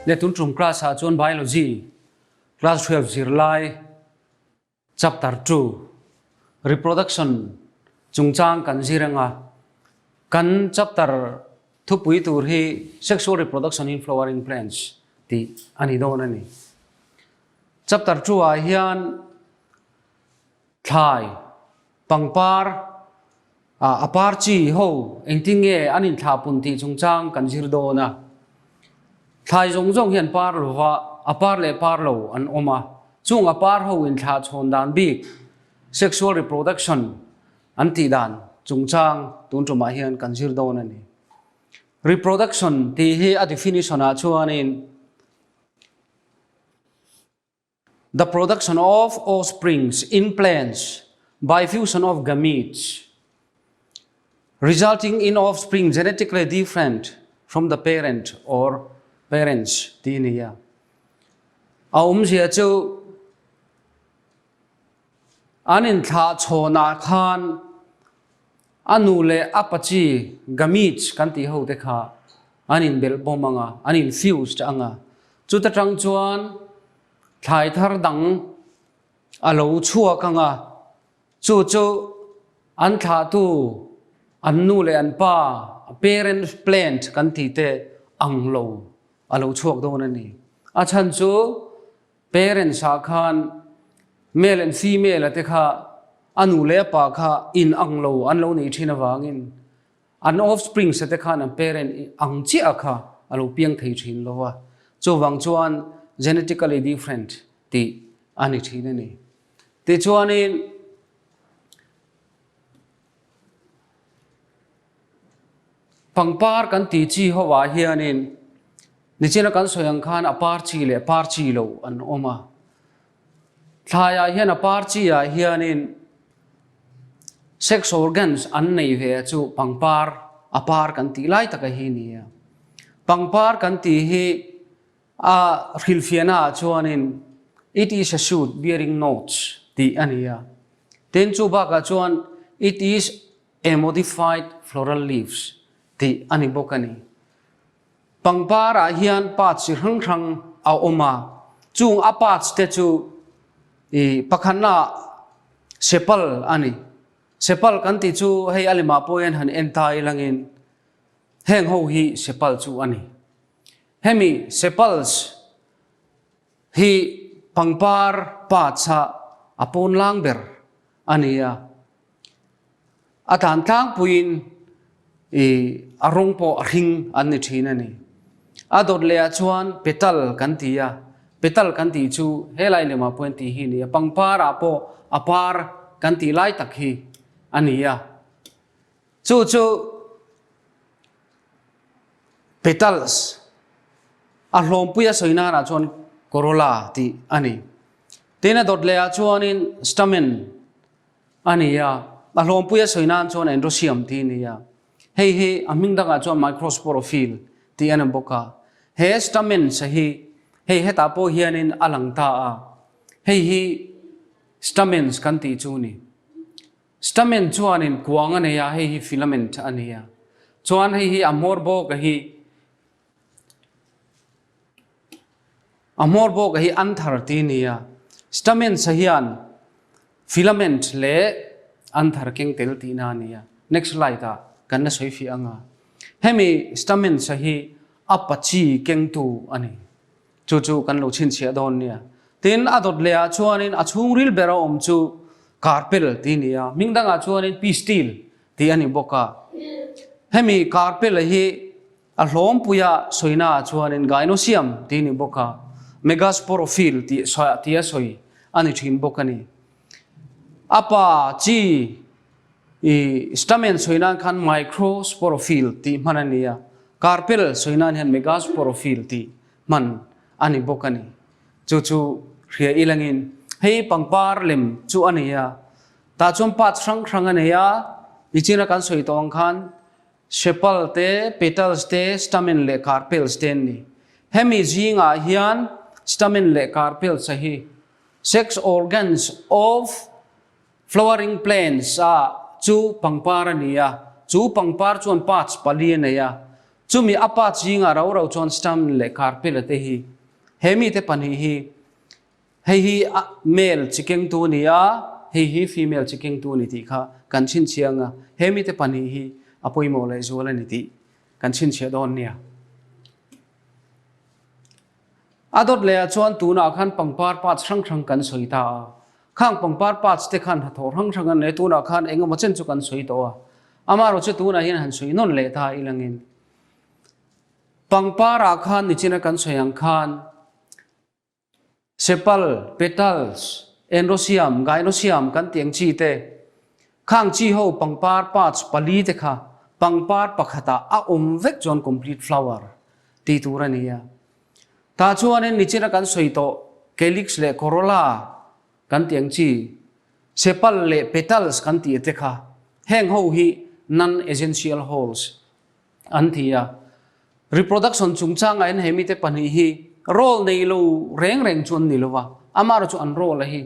le tun trum class ha chuan biology class 12 zirlai chapter 2 reproduction chungchang kan ziranga kan chapter thupui tur hi sexual reproduction in flowering plants ti ani don ani chapter 2 a hian thai pangpar apar chi ho engtinge anin tha pun ti chungchang kan zir do na thai zong hian par lova apar le par lo an oma chung apar ho in tha chhon dan bik sexual reproduction anti dan chungchang tun tuma hian kan zir do na ni reproduction ti hi a definition a chuanin the production of offsprings in plants by fusion of gametes resulting in offspring genetically different from the parent or parents tinia zia chu anin tha chhona khan anu le apachi gametes kan ti ho te kha anin bel bomanga anin fused anga chuta tang chuan thai thar dang alo chua kanga chu an tha tu an nu le an pa parent plant kan ti te anglo alo chuak do na ni a chan chu parent sa khan male and female te kha anu le pa kha in anglo anlo nei thina wangin an offspring se te khan parent ang chi akha alo piang thei thin lowa chu wang chuan genetically different ti ani thina ni te chuanin pangpar kan ti chi howa hianin nichina kan soyang khan apar chi le par chi lo an oma thaya hian apar chi a hianin sex organs an nei ve chu pangpar apar kan ti lai taka hi nia pangpar kan ti hi a khilfiana chuanin it is a shoot bearing notes ti ania ten chu ba ka chuan it is a modified floral leaves ti ani bokani pangpar a hian pat si rang a oma chung a pat te chu pakhanna sepal ani sepal kan ti chu hei alima poen han entai langin heng ho hi sepal chu ani hemi sepals hi pangpar pat sa apon langber ania atan tang puin arong po ring an ni thina ni adot le chuan petal kan tia petal kan ti chu helai le ma point ti hi ni pangpar apo apar kan ti lai tak hi ania chu petals a hlom puya soina na chuan corolla ti ani tena dot le chuanin stamen ania a hlom puya soina chuan androecium ti nia hei aming danga chuan microsporophyll ti an boka he stamen sahi hei heta po hianin alangta a hei stamens kan ti chu ni stamen chuanin kuang ania hei filament ania chuan hei amor bo ka hi anthar ti nia stamen sahian filament le anthar keng tel ti na nia next slide ta kan na soi fi anga hemi stamen sahi apachi keng tu ani chu kan lo chin chia don nia tin adot le a chuanin achung ril bera om chu carpel ti nia mingdanga chuanin pistil ti ani boka hemi carpel hi a hlom puya soina chuanin gynoecium ti ni boka megasporophyll ti soi ani thin bokani apa chi stamen soina khan microsporophyll ti manania carpel soina han megasporophyll ti man ani bokani chu ria ilangin hei pangpar lem chu ania ta chom pat rang ania ichina kan soi tong khan sepal te petals te stamen le carpel sten ni hemi jinga hian stamen le carpel sahi sex organs of flowering plants chu pangpar ania chu pangpar chuan parts pali ania chumi apa chinga rau chon stam le carpel te hi hemi te pan hi hi male chiking tu nia hi female chiking tu ni ti kha kan chin chianga hemi te pan hi apoi mo le zola ni ti kan chin chia don nia adot le chuan tu na khan pangpar pat sang kan soita khang pangpar pat te khan hathor hang an le tu na khan enga mochen chu kan soi to amaro chu tu na hin han soi non le tha ilangin pangpara khan ni china kan soyang khan sepal petals enrosium gynosium kan tiang chi te khang chi ho pangpar pat pali te kha pangpar pakhata a vek jon complete flower ti turania ta chuan ni china kan soito calyx le corolla kan tiang chi sepal le petals kan ti te kha heng ho hi non essential holes anthia reproduction chungchanga en hemi te pani hi role nei lo reng chun ni lowa amaro chu an role hi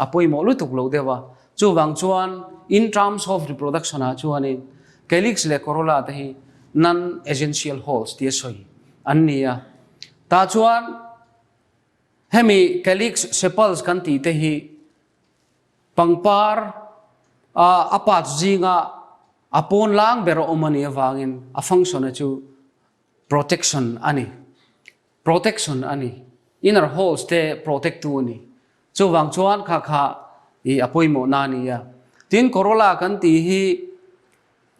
apoi mo lu tuk lo dewa chu wang chuan in terms of reproduction a chuan in calyx le corolla te hi non essential holes ti soi annia ta chuan hemi calyx sepals kan ti te hi pangpar apat zinga apon lang bero omani awangin a function chu protection ani inner holes te protect tu ni chu wang chuan kha i apoi mo na ni ya tin corolla kan ti hi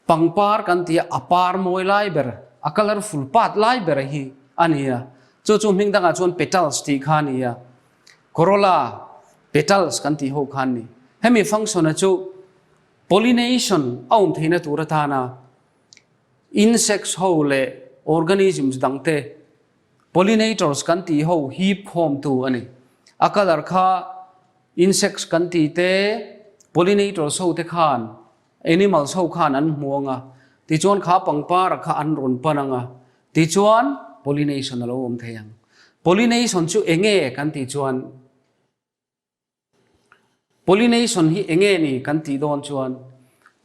pangpar kan ti apar moi lai ber a colorful pat lai ber hi ania chu mingdanga chuan petals ti khani ya corolla petals kan ti ho khan ni hemi function chu pollination aum theina turatana insects ho le organisms dangte pollinators kan ti ho heap home tu ani akalar kha insects kan ti te pollinators ho te khan animals ho khan an muanga ti chuan kha pangpar kha an ron pananga ti chuan pollination alo om theyang pollination chu enge kan ti chuan pollination hi enge ni kan ti don chuan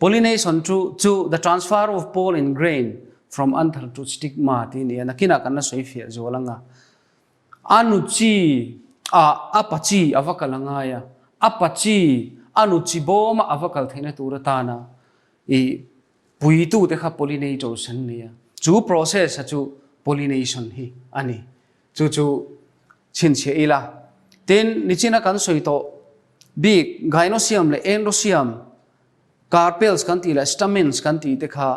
pollination to the transfer of pollen grain from anther to stigma ti ni nakina kan na soi fia zolanga anuchi apachi avakalanga ya apachi anuchi boma avakal theina turatana I puitu te kha pollination ni chu process chu pollination hi ani chu chin che ila ten nichina kan soito big gynosium le enrosium carpels kan ti la stamens kan ti te kha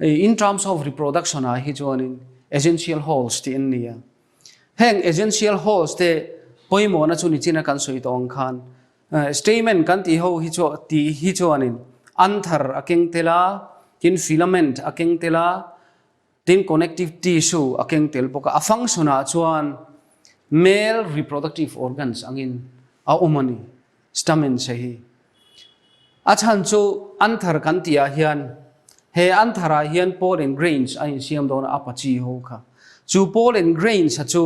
in terms of reproduction a hi chuanin essential holes ti in nia heng essential holes te poimo na chu nichina kan soito ong khan stamen kan ti ho hi chuanin anther akeng tela kin filament akeng tela tin connective tissue akeng tel poka a function a chuan male reproductive organs angin a umani stamen se hi achan chu anther kan tia hian he anthara hian pollen grains a in siam don apachi ho kha chu pollen grains chu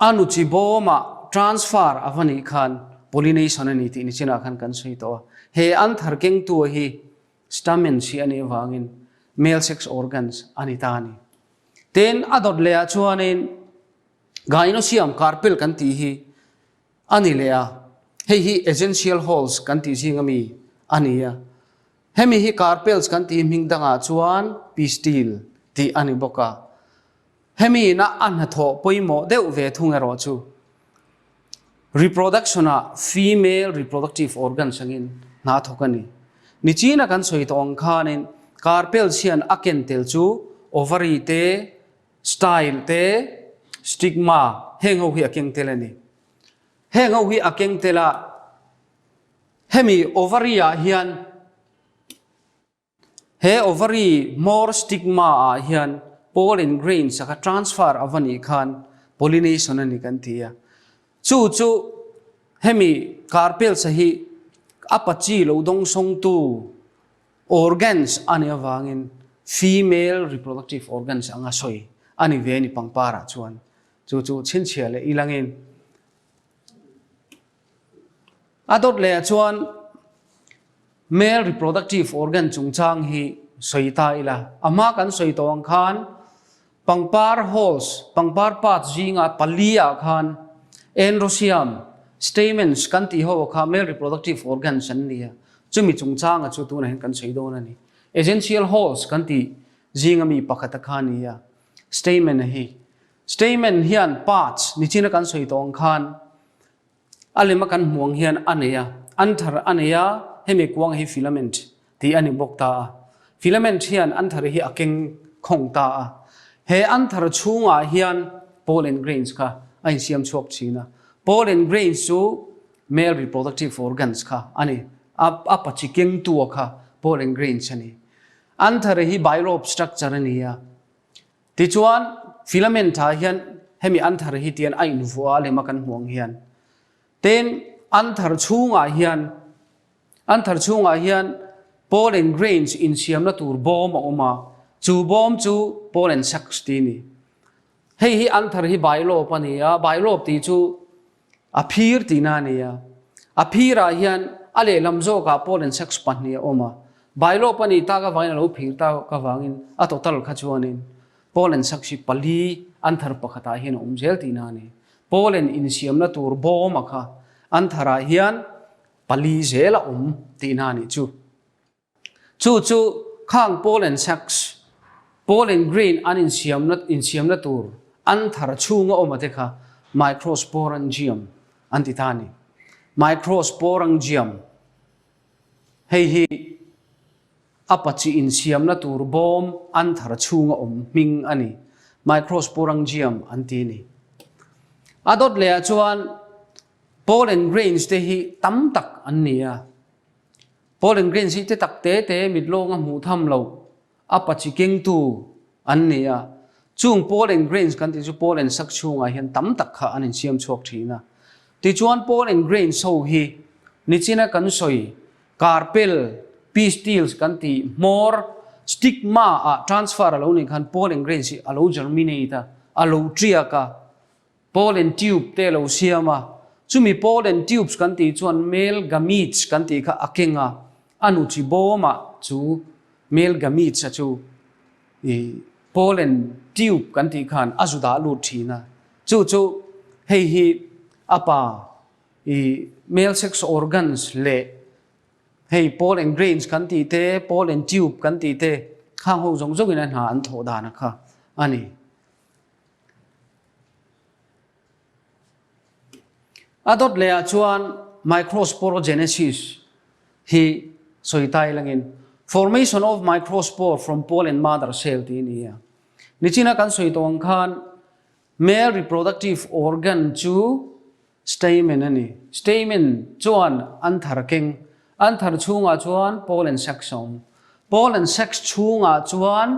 anuchi boma transfer avani khan pollination ani ti ni china khan kan soi to he anthar keng tu hi stamen si ani wangin male sex organs ani tani ten adot lea chuanin gynosium carpel kan ti hi ani lea hi essential holes kan ti jingami ania hemi hi carpels kan ti mingdanga chuan pistil ti ani boka hemi na anhatho poimo deu ve thungero chu reproduction a female reproductive organ sangin na thokani nichina kan soitong khanin carpel sian aken tel chu ovary te style te stigma hengo hi akeng telani hengo hi akeng tela hemi ovary a hian he ovary more stigma a hian pollen grains aka transfer avani khan pollination ani kan tia chu hemi carpel sahi apachi lo dong song tu organs ani awangin female reproductive organs anga soi ani ve ni pangpara chuan chu chin chiale ilangin adot le chuan male reproductive organ chungchang hi soi ta ila ama kan soi tong khan pangpar holes pangpar pat jinga palia khan androsium stamens kan ti ho kha male reproductive organs an nia chumi chungchang a chu tu na kan soi do na ni essential holes kan ti jinga mi pakhata khania stamen hi stamen hian parts nichina kan soi tong khan alema kan muang hian aneya anthar aneya hemi kwang hi filament ti ani bokta filament hian anthar hi akeng khongta he anthar chunga hian pollen grains kha ai siam chok china pollen grains chu male reproductive organs kha ani apachi keng tu kha pollen grains ani anthar hi bilobe structure ania ti chuan filament ha hian hemi anthar hi tian ai nuwa le makan huang hian ten anthar chunga hian pollen grains in siam na tur bom oma chu bom chu pollen sacs ti ni hei hi anthar hi bilobe ania bilobe ti chu aphir ti na nia aphira hian ale lamzo ka pollen sacs pahnia oma bilobe ani ta ka vaina lo phir ta ka wangin a total kha chuanin pollen sacs pali anthar pakhata hian umjel ti na ni pollen in siam na tur bom kha anthara hian pali zela ti na ni chu khang pollen sacs pollen grain an in siam na tur anthar chunga omate kha microsporangium antitani microsporangium hei hi apachi in siam na tur bom anthar chunga ming ani microsporangium antini adot le chuan pollen grains te hi tam tak ania pollen grains hi te tak te midlong a mu tham lo apachi keng tu ania chung pollen grains kan ti chu pollen sak chunga hian tam tak kha anin siam chok thina ti chuan pollen grains so hi nichina kan soi carpel pistils kan ti more stigma a transfer alo ni khan pollen grains hi alo germinate alo triaka pollen tube te lo siama chumi pollen tubes kan ti chuan male gametes kan ti kha akenga anu chi boma chu male gametes chu pollen tube kan ti khan azuda lu thina chu hei hi apa male sex organs le hei pollen grains kan ti te pollen tube kan ti te khang ho jong jong in an ha an tho da na kha ani adot le chuan microsporogenesis hi soitai langin formation of microspore from pollen mother cell ti nia nichina kan soitong khan male reproductive organ chu stamen ani stamen chuan anthar chunga chuan pollen sac pollen sac chunga chuan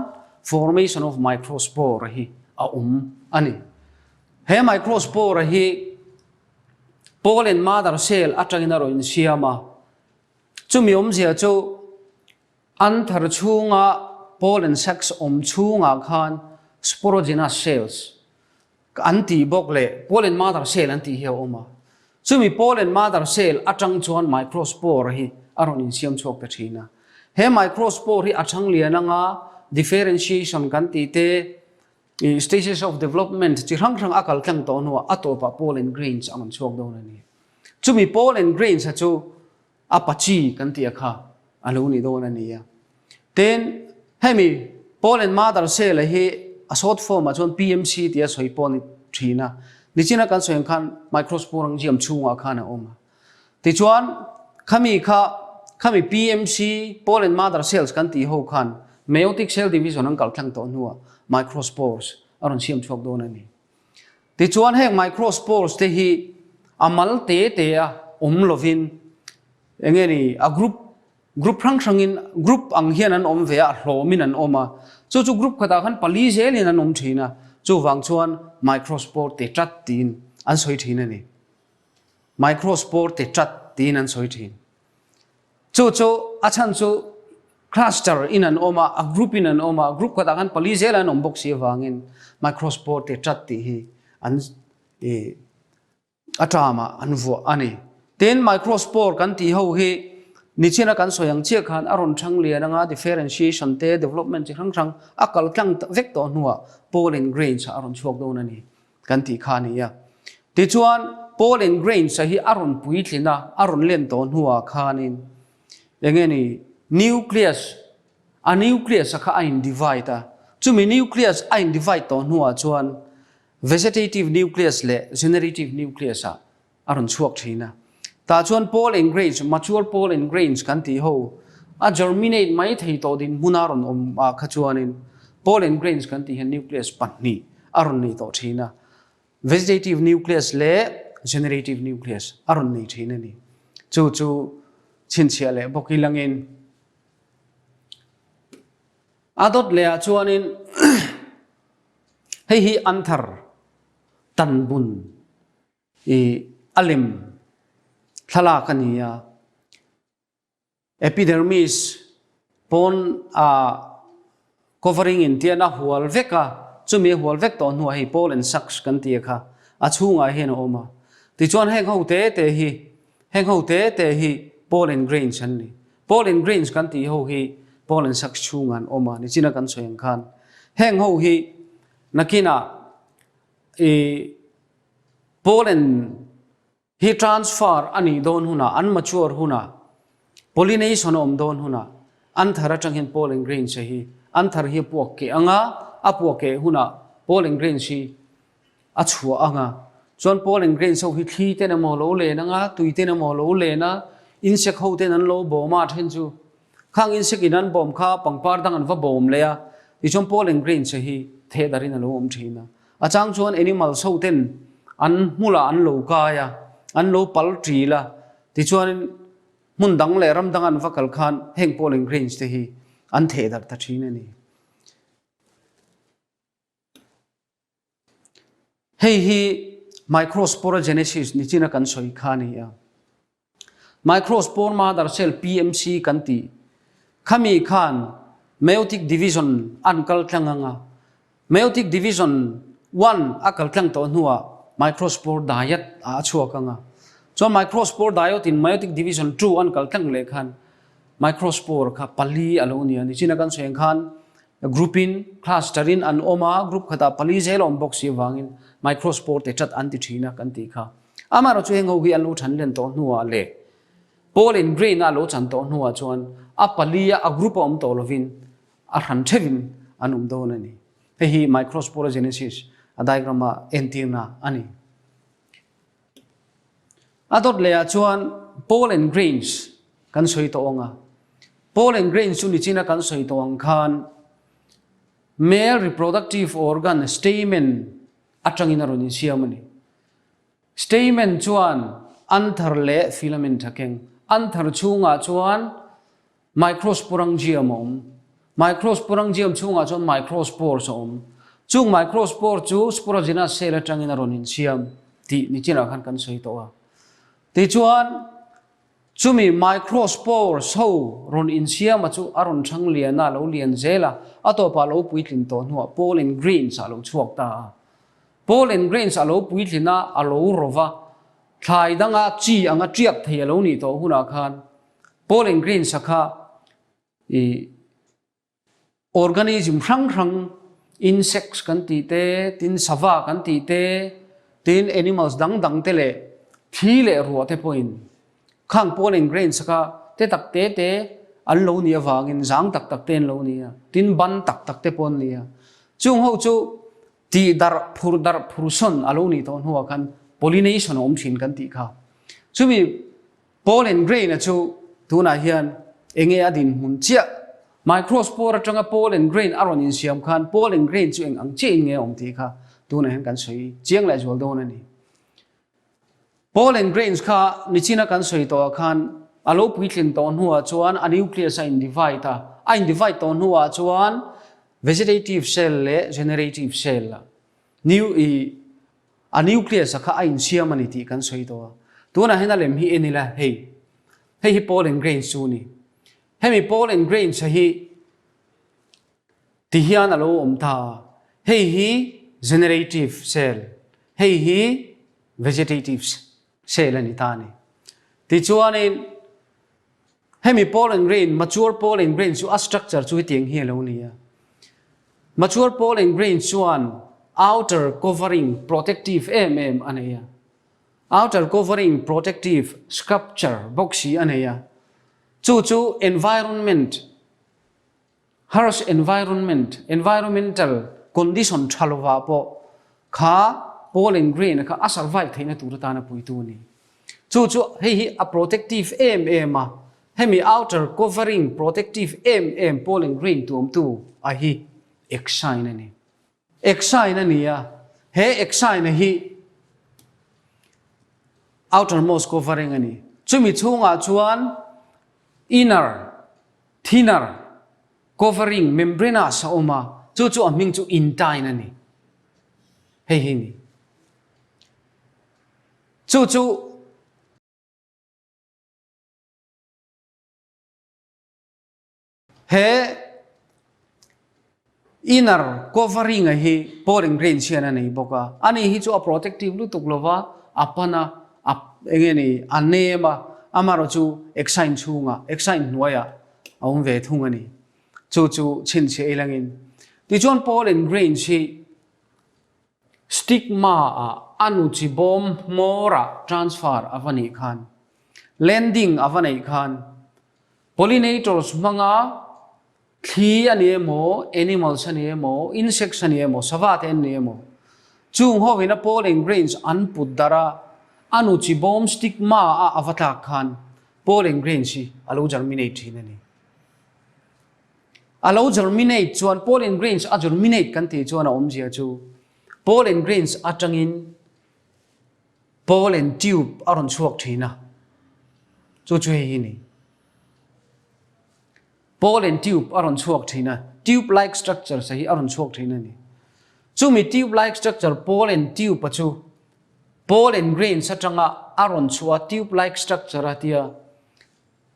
formation of microspore hi a ani he microspore hi pollen mother cell atangina ro in siama chumi zia chu anthar chunga pollen sacs chunga khan sporogenous cells anti bokle pollen mother cell anti he oma chumi pollen mother cell atang chuan microspore hi aron in siam chok ta thina he microspore hi athang liananga differentiation kan ti te stages of development chi rang akal tlang to no atopa pollen grains ang chok do na ni chumi pollen grains chu apachi kan ti kha alo ni do na ni ya then hemi pollen mother cell hi a short form a chon PMC ti a soi pon thina nichina kan soeng khan microsporangium chunga khana oma ti chuan khami PMC pollen mother cells kan ti ho khan meiotic cell division ang kal thlang to nuwa microspores aron siam chok do na ni ti chuan he microspores te hi amal te a lovin engeni a group rang group ang hian an ve a hlomin an oma chu group khata khan pali zelin an thina chu wang chuan microspore te tat tin an soi thina ni microspore te tat tin an soi thin chu achan chu cluster in an oma a group in an oma group khata khan pali zelan box si wangin microspore te tat ti hi an atama anvo ani ten microspore kan ti ho hi nichina kan soyang chia khan aron thang lian anga differentiation te development chi rang rang akal tlang vek to nuwa pollen grains aron chuak do na ni kan ti khani ya ti chuan pollen grains hi aron pui thlina aron len to nuwa khanin engeni nucleus a nucleus kha ain divide chumi nucleus ain divide to nuwa chuan vegetative nucleus le generative nucleus aron chuak thina ta chuan pollen grains mature pollen grains kan ti ho a germinate mai thei to din munaron a kha chuanin pollen grains kan ti hen nucleus panni aron nei to thina vegetative nucleus le generative nucleus aron nei thina ni chu chin chia le bokilangin adot le chuanin hei hi anthar tanbun alim thala kania epidermis pon covering in tiana hual veka chumi hual vek to nu hi pollen sacs kan ti kha achunga hen oma ti chuan heng ho te hi pollen grains an ni pollen grains kan ti ho hi pollen sacs chungan oma ni china kan soyang khan heng ho hi nakina pollen hi transfer ani don huna unmature huna pollination om don huna anthara tanghin pollen grains hi anthar hi puak ke anga apuak ke huna pollen grains hi achua anga chon pollen grains ho hi thi te na mo lo le na nga tui te na mo lo le na insect ho te nan lo bo ma then chu khang insect inan bom kha pangpar dang an va bom le ya i chon pollen grains hi the darin lo om thina achang chon animal so ten an mula an lo ka ya an lo pal tri la ti chuan mun dang le ram dang an vakal khan heng pollen grains te hi an the dar ta thina ni hei hi microsporogenesis ni china kan soi khani ya microspore mother cell PMC kan ti khami khan meiotic division an kal tlanganga meiotic division 1 akal tlang to nuwa microspore diet a chuakanga so microspore diet in meiotic division 2 an kal tlang le khan microspore kha pali alonia ni china kan soeng khan groupin clusterin an oma group khata pali zelom box hi wangin microspore te chat anti thina kan ti kha amaro chu hengo gi an lo than len to nuwa le pollen grain a lo chan to nuwa chuan a palia a group om to lovin a ran thevin anum do na ni hi microsporogenesis a diagram a entirna ani adot le chuan pollen grains kan soi to onga pollen grains chu ni china kan soi to ang khan male reproductive organ stamen atangin aron siamani stamen chuan anthar le filament thakeng anthar chunga chuan microsporangium microsporangium chunga chuan microspores chung microspore chu sporogenous cell atangin aron siam ti ni china khan kan soi to a ti chuan chumi microspores ho ron siam chu aron thang liana lo lian zela atopa lo puitlin to nuwa pollen grains alo chuak ta pollen grains alo puitlina alo rova thlai danga chi anga triak thei alo ni to huna khan pollen grains kha organism rang insects kan ti te tin sava kan ti te tin animals dang te le thi le ro te point khang pollen grains kha te tak te an lo ni awangin jang tak ten lo ni tin ban tak te pon ni chung ho chu ti dar phur son alo ni to huwa kan pollination om thin kan ti kha chumi pollen grain chu tuna hian enge adin mun chia microspore atanga pollen grain aron in siam khan pollen grain chu eng ang che nge om ti kha tuna hen kan soi chiang la jol do na ni pollen grains kha nichina kan soi to khan alo puitlin to huwa chuan a nucleus in divide to huwa chuan vegetative cell le generative cell a nucleus kha in siam ani ti kan soi to tuna hen alem hi enila hei pollen grains chu ni hemi pollen grains hi ti hian alo om tha hi generative cell hi vegetative cell ani ta ni ti chuanin hemi pollen grain mature pollen grain chu a structure chu tiang hi lo nia mature pollen grain chuan outer covering protective aneya outer covering protective structure boxy aneya chu environment harsh environmental condition thalwa po kha pollen grain kha a survive theina tur ta na pui tu ni chu hi a protective ma hemi outer covering protective pollen grain tu a hi XII ani XII ania he XII na hi outermost covering ani chumi chunga chuan inner thinner covering membranous oma chu aming chu intine ani hei hi ni chu he inner covering a hi pollen grain chian ani boka ani hi chu a protective lu tuklova apana engeni anema amaro chu XII chunga XII nuaya aum ve thungani chu chin che elangin ti chon pollen grain chi stigma anu chi bom mora transfer avani khan landing avani khan pollinators manga thi ani mo animals ani mo insects ani mo savat ani mo chung ho wina pollen grains an pudara anu chi bom stigma avata khan pollen grain chi alo germinate thinani alo germinate chuan pollen grains a germinate kan ti chuan a omjia chu pollen grains atangin pollen tube aron chuak thina chu hi ni pollen tube aron chuak thina tube like structure sahi aron chuak thina ni chumi tube like structure pollen tube pachu pollen grains atanga aron chua tube like structure atia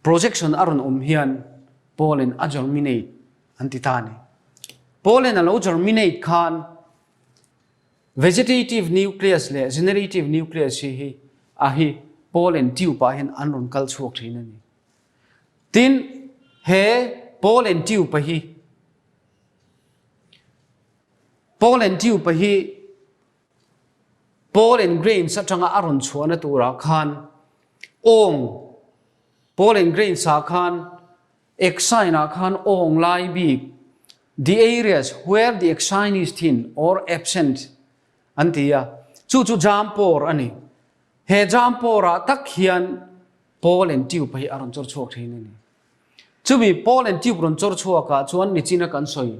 projection aron hian pollen a germinate antitani pollen alo germinate khan vegetative nucleus le generative nucleus hi pollen tube a hen anron kal chuak thina ni tin he pollen tube hi pollen grains atanga aron chuana tura khan ong pollen grains a khan XII na khan ong lai bi the areas where the XII is thin or absent antia chu jampor ani he jampora tak hian pollen tube hi aron chor chuak thina ni chumi pollen tube ron chor chuaka chuan ni china kan soi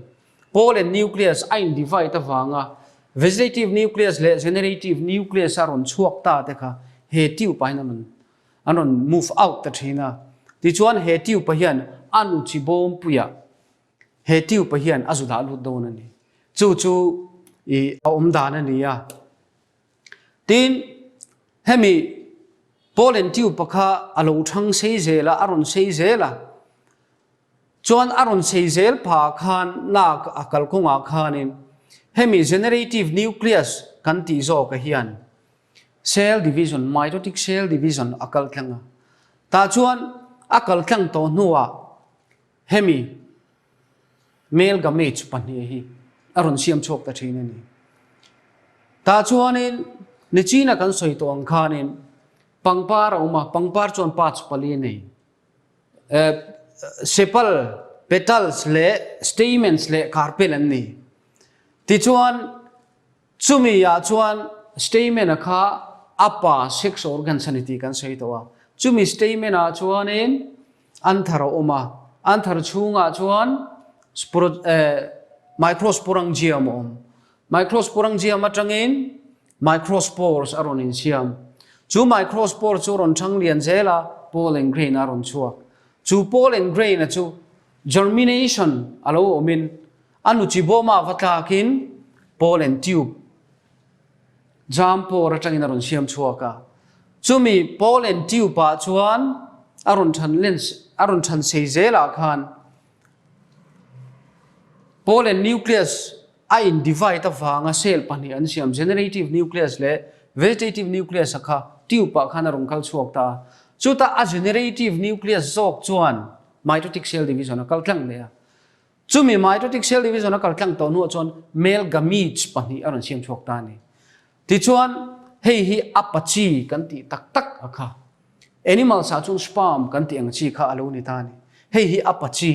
pollen nucleus ain divide awanga vegetative nucleus le generative nucleus aron chuak ta dekha he tube painan anon move out ta thina ti chuan he tube hian anu chi bom puya he tube hian azuda lu don ani chu I omdan ani ya tin hemi pollen tube pakha alo thang sei zela aron sei zela chuan aron sei zel pha khan nak akal konga khanin hemi generative nucleus kan ti zo ka hian cell division mitotic cell division akal thanga ta chuan akal thang to nuwa hemi male gametes pani hi aron siam chok ta thina ni ta chuanin ni china kan soi to ang khanin pangpar oma pangpar chuan pach pali nei sepal petals le stamens le carpel an ni ti chuan chumi ya chuan stamen kha apa sex organ sanity kan sei to wa chumi stamen a chuanin anthara oma anthar chunga chuan microsporangium microsporangium atangin microspores aron in siam chu microspore chu ron thang lian zela pollen grain aron chuak chu pollen grain chu germination alo omin anu chi boma vatakin pollen tube jampo ratangin aron siam chuaka chumi pollen tube pa chuan aron than sei zela khan pollen nucleus ain divide awanga cell pani an siam generative nucleus le vegetative nucleus akha tube pa khana ron kal chuak ta chu ta a generative nucleus zok chuan mitotic cell division a kal tlang le chu mi mitotic cell division a kal tlang to nu chuan male gametes pahnih aron siam chok ta ni ti chuan hei hi apachi kan ti tak tak akha animal sa chung sperm kan ti ang chi kha alo ni ta ni hei hi apachi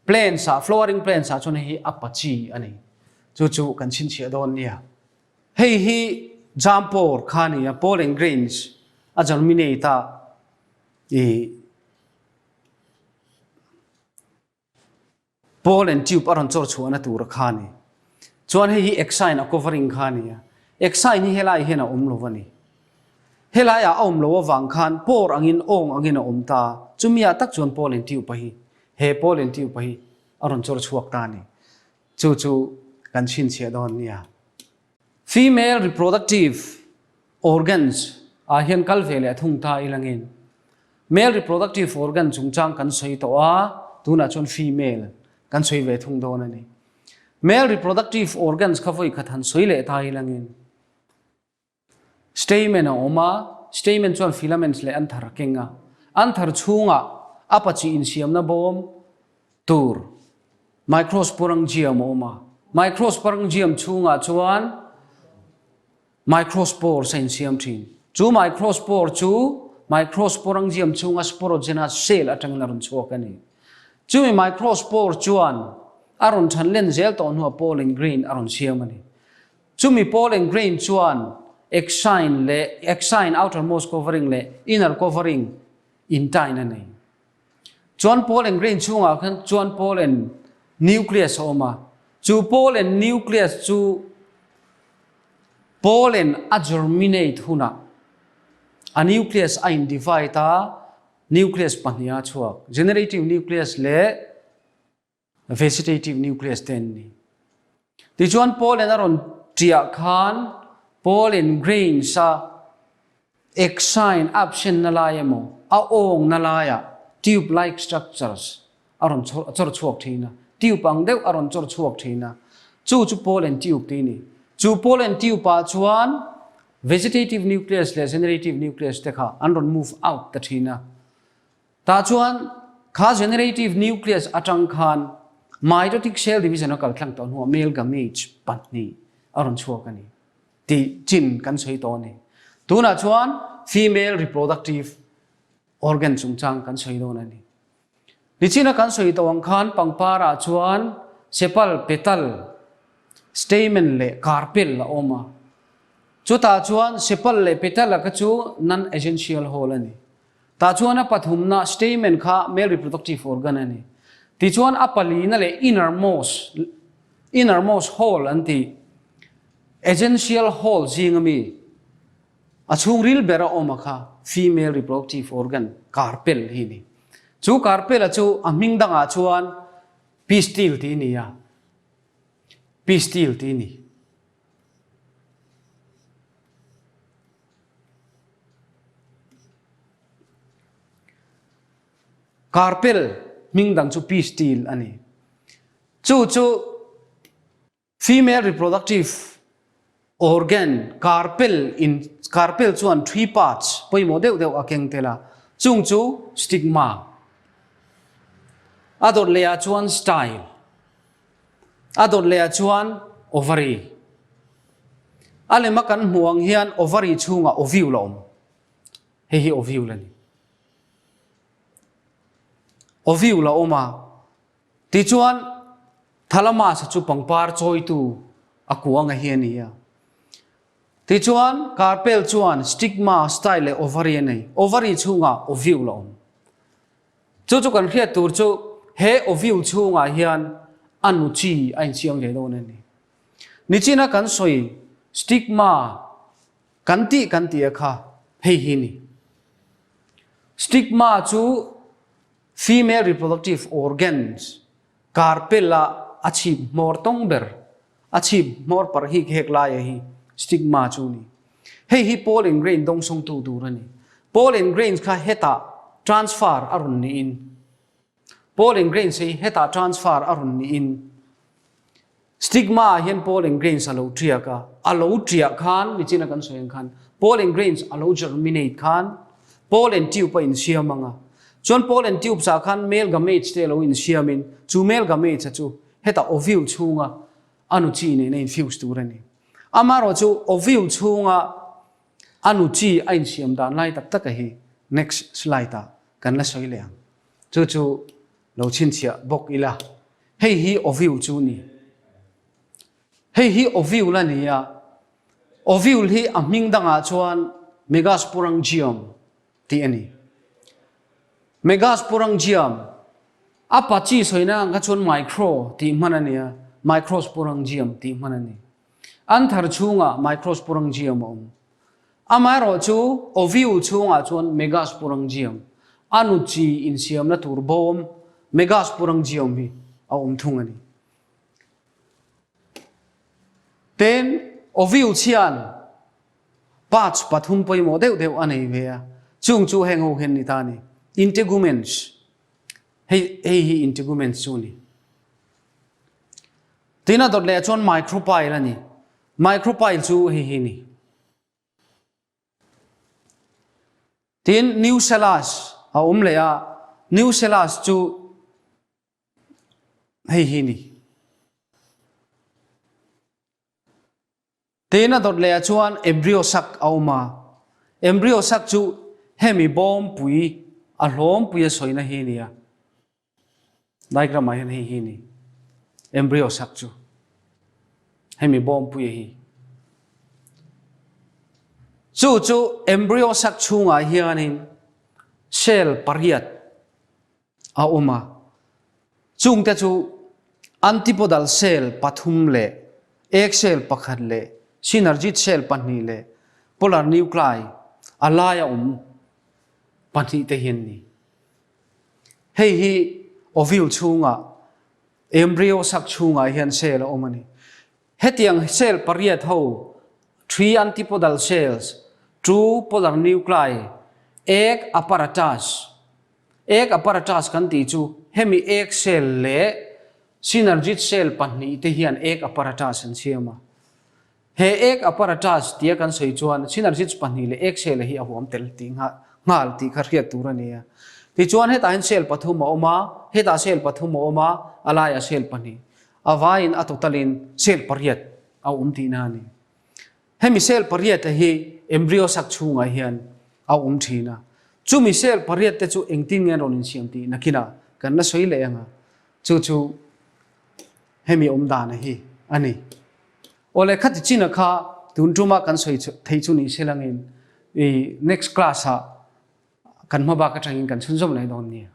plants sa flowering plants sa chun hi apachi ani chu kan chin chia don nia hei hi jampor khani ya pollen grains a germinate e pollen tube aron chor chuana tur khani chuan hei hi XII a covering khani ya XII ni helai hena omlovani helai a omlo wang khan por angin ong angin omta chumia tak chuan pollen tube pahi he pollen tube pahi aron chor chuak ta ni chu kan chin chia don nia female reproductive organs a hian kal vele thung ta ilangin male reproductive organ chungchang kan soi to a tuna chon female kan soi ve thung don ani male reproductive organs khawai khathan soi le ta ilangin stamen oma stamen chon filaments le anthar kenga anthar chunga apachi in siam na bom tur microsporangium oma microsporangium chunga chuan microspore sen siam thin chu microspore chu microsporangium chunga sporogena cell atang narun chokani chu microspore chuan aron than len zel to nu pollen grain aron siam ani chu mi pollen grain chuan XII outermost covering le inner covering in tain ani chuan pollen grain chunga khan chuan pollen nucleus oma chu pollen nucleus chu pollen a germinate huna a nucleus a divide a nucleus pahnia chuak generative nucleus le vegetative nucleus ten ni ti chuan pollen aron tia khan pollen grain sa XII absent na layamo a ong na laya tube like structures aron chor chuak thina tube ang deuh aron chor chuak thina chu pollen tube ti ni chu pollen tube pa chuan vegetative nucleus le generative nucleus te kha anron move out ta thina ta chuan kha generative nucleus atang khan mitotic cell division a kal thlang to nu male gametes patni aron chuak ani ti chin kan soi to ni tuna chuan female reproductive organ chungchang kan soi don ani nichina kan soi to ang khan pangpara chuan sepal petal stamen le carpel la oma chu ta chuan sepal le petal ka chu non essential whole ani ta chuan a pathumna stamen kha male reproductive organ ani ti chuan apalina le innermost whole anti essential whole jingami achung ril bera oma kha female reproductive organ carpel hi ni chu carpel chu aming danga chuan pistil ti ni ya pistil ti ni carpel mingdang chu pistil ani chu female reproductive organ carpel chuan 3 parts poimo deuh akeng tela chung chu stigma ador leya chuan style ador leya chuan ovary ale makan muang hian ovary chunga ovule om hi ovule ani ovule oma ti chuan thalama sa chu pangpar choi tu akuanga hiania ti chuan carpel chuan stigma style ovary nei ovary chunga ovule om chu kan khriat tur chu he ovule chunga hian anu chi ain chiang le don ani nichina kan soi stigma kanti kha hei hi ni stigma chu female reproductive organs carpela achi mor tongber achi mor par hi hek la hi stigma chu ni hi pollen grain dong song tu durani pollen grains kha heta transfer arun ni in pollen grains hi heta transfer arun ni in stigma hian pollen grains alo tria khan nichina kan soyang khan pollen grains alo germinate khan Paul and tube pa in siam manga chuan Paul and tube sa khan male gametes te lo in siamin chu male gametes chu heta ovule chunga anu chi ne nei fuse tu rani amaro chu ovule chunga anu chi ain siam dan lai tak tak hi next slide ta kan la soi leang chu lo chin chia bok ila hei hi ovule chu ni hei hi ovule la ni ya ovule hi aming danga chuan megasporangium ti ani megasporangium apachi soina nga chuan micro ti manania microsporangium ti manani anthar chunga microsporangium amaro chu ovule chunga chuan megasporangium anu chi in siam na turbom megasporangium hi a thungani ten ovule chian parts pathum poi mo deu anei vea chung chu heng ho hen ni ta ni integuments hi integuments chu ni tina dot le chon micropyle ani micropyle chu hi ni tin nucellus a le a nucellus chu hi ni tina dot le chuan embryo sac auma embryo sac chu hemi bom pui a hlom pui soina hi nia diagram hi ni embryo sac chu hemi bom pui hi chu embryo sac chunga hianin cell pariat a uma chung te chu antipodal cell pathum le ek cell pakhat le synergid cell panni le polar nuclei alaya panni te hian ni hi ovule chunga embryo sac chunga hian cell omani hetiang cell pariat ho 3 antipodal cells 2 polar nuclei ek apparatus kan ti chu hemi ek cell le synergid cell panni te hian ek apparatus an siama he ek apparatus tia kan sei chuan synergid panni le ek cell hi ahom tel ti ngal ti khariat turania ti chuan he ta hin cell pathum oma he ta cell pathum oma alaya cell panni avain atotalin cell pariat au ti na ni hemi cell pariat hi embryo sac chunga hian au thina chumi cell pariat te chu engtin ngen ron siam ti nakina kan na soi le anga chu hemi dan hi ani ole khat china kha tuntuma kan soi thei chu ni selangin next class ha kan ma ba ka thangin kan chunjom lai don ni